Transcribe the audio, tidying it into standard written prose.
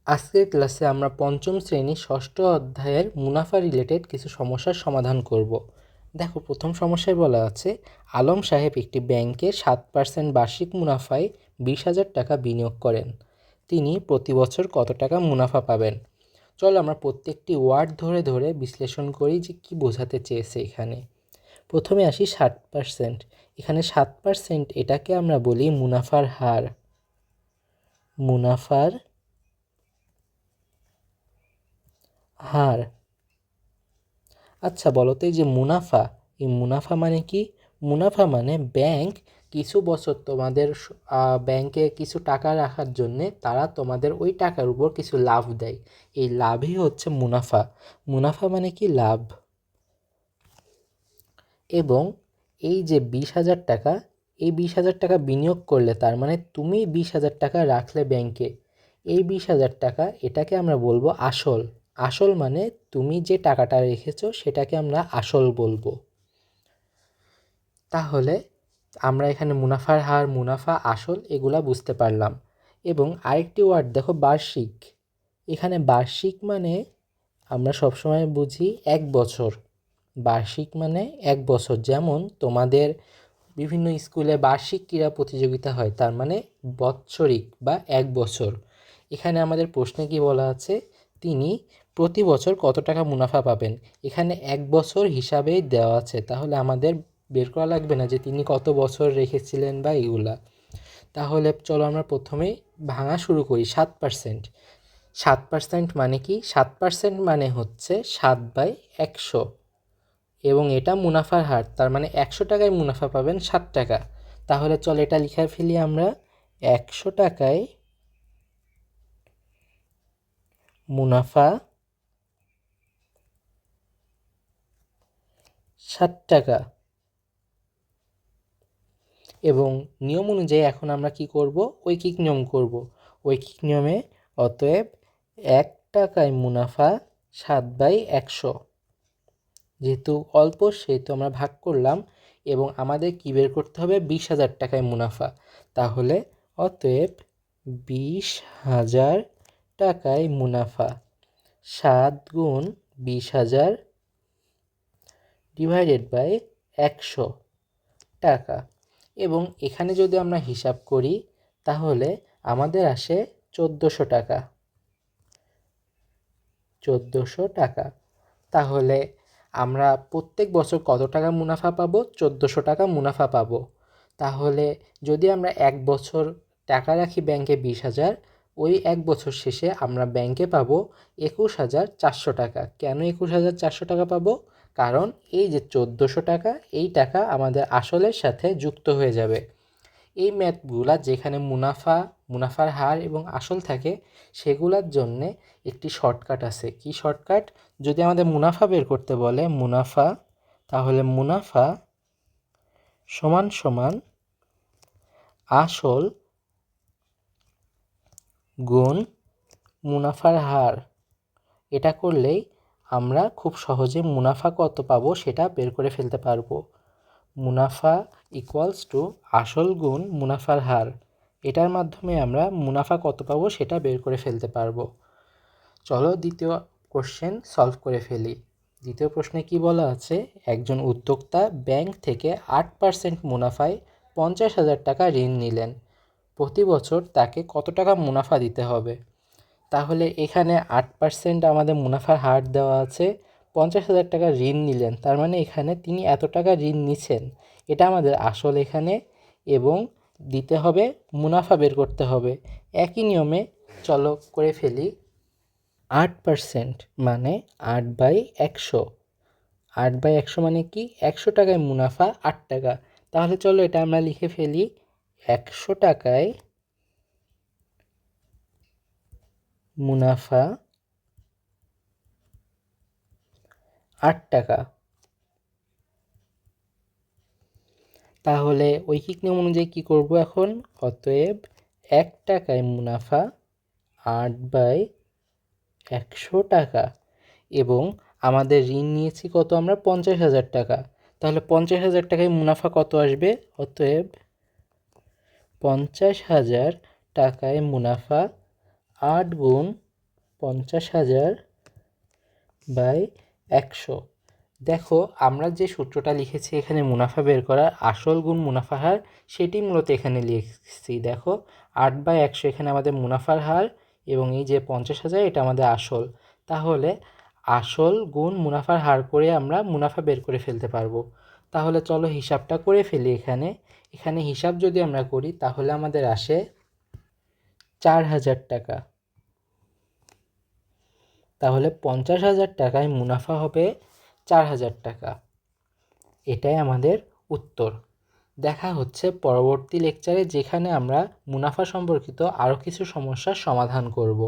আজকের ক্লাসে আমরা পঞ্চম শ্রেণী ষষ্ঠ অধ্যায়ের মুনাফা রিলেটেড কিছু সমস্যার সমাধান করব। দেখো, প্রথম সমস্যায় বলা আছে আলম সাহেব একটি ব্যাংকে 7% বার্ষিক মুনাফায় 20,000 টাকা বিনিয়োগ করেন। তিনি প্রতি বছর কত টাকা মুনাফা পাবেন? চলো আমরা প্রত্যেকটি ওয়ার্ড ধরে ধরে বিশ্লেষণ করি যে কি বোঝাতে চেয়েছে এখানে। প্রথমে আসি 7%। এখানে 7% এটাকে আমরা বলি মুনাফার হার। মুনাফার হার। আচ্ছা বলো তো, এই যে মুনাফা, এই মুনাফা মানে কি? মুনাফা মানে ব্যাংক কিছু বছর তোমাদের ব্যাংকে কিছু টাকা রাখার জন্যে তারা তোমাদের ওই টাকার উপর কিছু লাভ দেয়। এই লাভই হচ্ছে মুনাফা। মুনাফা মানে কি? লাভ। এবং এই যে 20,000 টাকা, এই 20,000 টাকা বিনিয়োগ করলে তার মানে তুমি 20,000 টাকা রাখলে ব্যাংকে। এই 20,000 টাকা এটাকে আমরা বলবো আসল। আসল মানে তুমি যে টাকাটা রেখেছো সেটাকে আমরা আসল বলবো। তাহলে আমরা এখানে মুনাফার হার, মুনাফা, আসল এগুলা বুঝতে পারলাম। এবং আরেকটি ওয়ার্ড দেখো, বার্ষিক। এখানে বার্ষিক মানে আমরা সবসময় বুঝি 1 বছর। বার্ষিক মানে 1 বছর। যেমন তোমাদের বিভিন্ন স্কুলে বার্ষিক ক্রীড়া প্রতিযোগিতা হয়, তার মানে বৎসরিক বা 1 বছর। এখানে আমাদের প্রশ্নে কি বলা আছে? তিনি প্রতি বছর কত টাকা মুনাফা পাবেন। এখানে 1 বছর হিসাবেই দেওয়া আছে, তাহলে আমাদের বের করা লাগবে না যে তিনি কত বছর রেখেছিলেন বা এগুলা। তাহলে চলো আমরা প্রথমে ভাঙা শুরু করি। 7%। 7% মানে কি? 7% মানে হচ্ছে 7/100। এবং এটা মুনাফার হার, তার মানে 100 টাকায় মুনাফা পাবেন 7 টাকা। তাহলে চল এটা লিখে ফেলি আমরা। 100 টাকায় মুনাফা 7 টাকা। এবং নিয়ম অনুযায়ী এখন আমরা কি করব? ঐকিক নিয়ম করব। ঐকিক নিয়মে অতএব 1 টাকায় মুনাফা 7/100। যেহেতু অল্প সেহেতু আমরা ভাগ করলাম। এবং আমাদের কি বের করতে হবে? 20,000 টাকায় মুনাফা। তাহলে অতএব 20,000 টাকায় মুনাফা 7 গুণ 20,000 ডিভাইডেড বাই 100 টাকা। এবং এখানে যদি আমরা হিসাব করি তাহলে আমাদের আসে 1,400 টাকা। 1,400 টাকা। তাহলে আমরা প্রত্যেক বছর কত টাকা মুনাফা পাবো? 1,400 টাকা মুনাফা পাবো। তাহলে যদি আমরা 1 বছর টাকা রাখি ব্যাংকে 20,000, ওই 1 বছর শেষে আমরা ব্যাংকে পাবো 21,400 টাকা। কেন 21,400 টাকা পাবো? কারণ এই যে 1,400 টাকা, এই টাকা আমাদের আসলের সাথে যুক্ত হয়ে যাবে। এই ম্যাথগুলা যেখানে মুনাফা, মুনাফার হার এবং আসল থাকে সেগুলোর জন্যে একটি শর্টকাট আছে। কি শর্টকাট? যদি আমাদের মুনাফা বের করতে বলে মুনাফা, তাহলে মুনাফা সমান সমান আসল গুণ মুনাফার হার। এটা করলেই আমরা খুব সহজে মুনাফা কত পাবো সেটা বের করে ফেলতে পারবো। মুনাফা ইকুয়ালস টু আসল গুণ মুনাফার হার। এটার মাধ্যমে আমরা মুনাফা কত পাবো সেটা বের করে ফেলতে পারবো। চলো দ্বিতীয় কোশ্চেন সলভ করে ফেলি। দ্বিতীয় প্রশ্নে কি বলা আছে? একজন উদ্যোক্তা ব্যাংক থেকে 8% মুনাফায় 50,000 টাকা ঋণ নিলেন। প্রতি বছর তাকে কত টাকা মুনাফা দিতে হবে? তাহলে এখানে 8% আমাদের মুনাফার হার দেওয়া আছে, 50,000 টাকা ঋণ নিলেন, তার মানে এখানে তিনি এত টাকা ঋণ নিছেন, এটা আমাদের আসল এখানে। এবং দিতে হবে, মুনাফা বের করতে হবে। একই নিয়মে চলো করে ফেলি। 8% মানে 8/100। 8/100 মানে কি? 100 টাকায় মুনাফা 8 টাকা। তাহলে চলো এটা আমরা লিখে ফেলি। 100 টাকায় মুনাফা 8 টাকা। তাহলে ঐকিক নিয়ম অনুযায়ী কী করব এখন? অতএব 1 টাকায় মুনাফা 8/100 টাকা। এবং আমাদের ঋণ নিয়েছি কত আমরা? 50,000 টাকা। তাহলে 50,000 টাকায় মুনাফা কত আসবে? অতএব 50,000 টাকায় মুনাফা 8 গুণ 50,000 বাই 100। দেখো আমরা যে সূত্রটা লিখেছি এখানে মুনাফা বের করার, আসল গুণ মুনাফার হার, সেটি মূলত এখানে লিখছি। দেখো 8/100 এখানে আমাদের মুনাফার হার, এবং এই যে 50,000 এটা আমাদের আসল। তাহলে আসল গুণ মুনাফার হার করে আমরা মুনাফা বের করে ফেলতে পারবো। তাহলে চলো হিসাবটা করে ফেলি। এখানে হিসাব যদি আমরা করি তাহলে আমাদের আসে 4,000 টাকা। তাহলে 50,000 টাকায় মুনাফা হবে 4,000 টাকা। এটাই আমাদের উত্তর। দেখা হচ্ছে পরবর্তী লেকচারে, যেখানে আমরা মুনাফা সম্পর্কিত আরও কিছু সমস্যার সমাধান করব।